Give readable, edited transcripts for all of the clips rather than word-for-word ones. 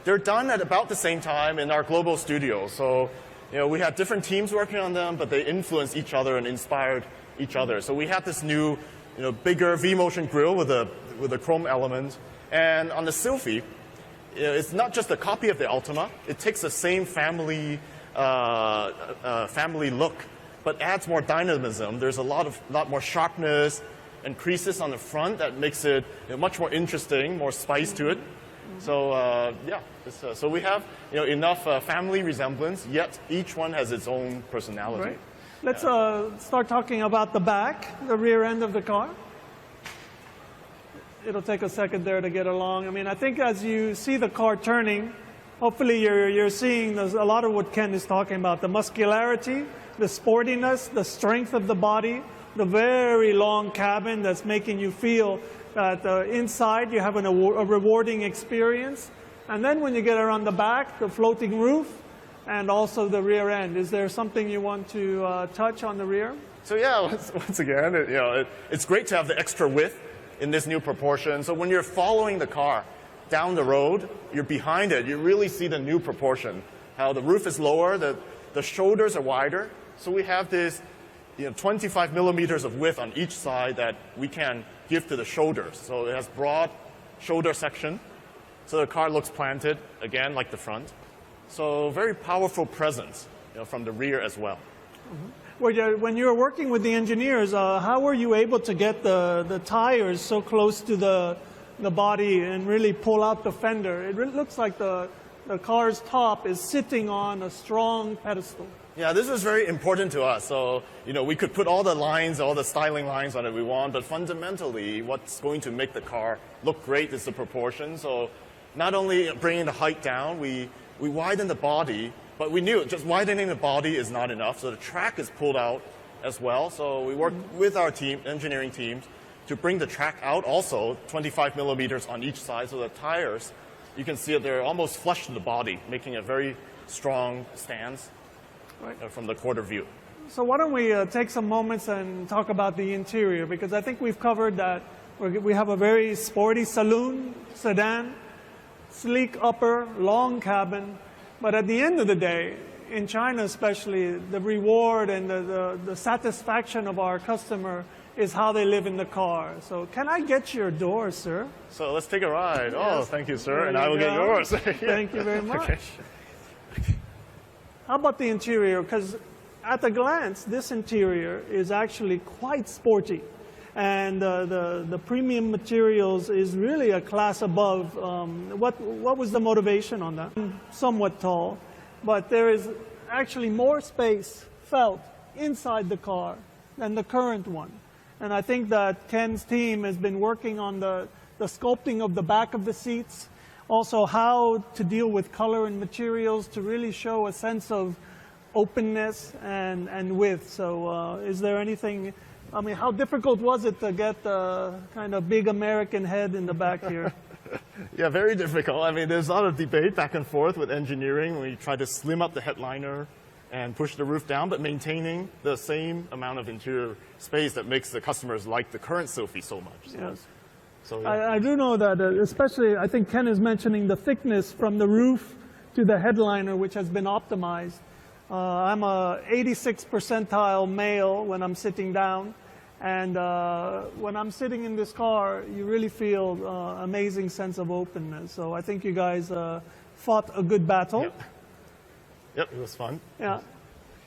they're done at about the same time in our global studio. So, we had different teams working on them, but they influenced each other and inspired each other. So we had this new, bigger V-motion grille with a chrome element. And on the Sylphy, it's not just a copy of the Ultima. It takes the same family look, but adds more dynamism. There's a lot more sharpness and creases on the front that makes it much more interesting, more spice to it. So so we have enough family resemblance, yet each one has its own personality. Right. Let's start talking about the back, the rear end of the car. It'll take a second there to get along. I mean, I think as you see the car turning, hopefully you're seeing a lot of what Ken is talking about, the muscularity, the sportiness, the strength of the body, the very long cabin that's making you feel that inside you have a rewarding experience. And then when you get around the back, the floating roof, and also the rear end. Is there something you want to touch on the rear? So yeah, once again, it's great to have the extra width in this new proportion. So when you're following the car down the road, you're behind it, you really see the new proportion. How the roof is lower, the shoulders are wider. So we have this 25 millimeters of width on each side that we can give to the shoulders. So it has broad shoulder section. So the car looks planted, again, like the front. So very powerful presence from the rear as well. Well, when you were working with the engineers, how were you able to get the tires so close to the body and really pull out the fender? It looks like the car's top is sitting on a strong pedestal. Yeah, this is very important to us. So, we could put all the lines, all the styling lines on it we want, but fundamentally, what's going to make the car look great is the proportion. So not only bringing the height down, we widen the body, but we knew just widening the body is not enough, so the track is pulled out as well. So we worked with our engineering teams, to bring the track out also 25 millimeters on each side, so the tires, you can see that they're almost flush to the body, making a very strong stance from the quarter view. So why don't we take some moments and talk about the interior, because I think we've covered that we have a very sporty saloon, sedan, sleek upper, long cabin, but at the end of the day, in China especially, the reward and the satisfaction of our customer is how they live in the car. So can I get your door, sir? So let's take a ride. Yes. Oh, thank you, sir, There and you I will go. get yours. Thank you very much. Okay. How about the interior? Because at a glance, this interior is actually quite sporty. And the premium materials is really a class above. What was the motivation on that? Somewhat tall, but there is actually more space felt inside the car than the current one. And I think that Ken's team has been working on the sculpting of the back of the seats, also how to deal with color and materials to really show a sense of openness and width. So is there anything, I mean, how difficult was it to get the kind of big American head in the back here? Yeah, very difficult. I mean, there's a lot of debate back and forth with engineering. We try to slim up the headliner and push the roof down, but maintaining the same amount of interior space that makes the customers like the current Sylphy so much. So, Yes. So, yeah. I do know that, especially, I think Ken is mentioning the thickness from the roof to the headliner, which has been optimized. I'm a 86th percentile male when I'm sitting down. And when I'm sitting in this car, you really feel amazing sense of openness. So I think you guys fought a good battle. Yep, it was fun. Yeah.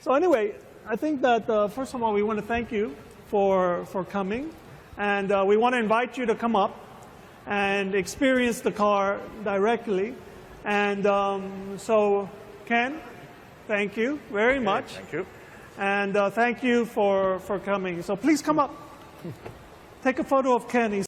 So anyway, I think that first of all, we want to thank you for coming. And we want to invite you to come up and experience the car directly. And so, Ken, thank you very much. Thank you. And thank you for coming. So please come up. Take a photo of Ken.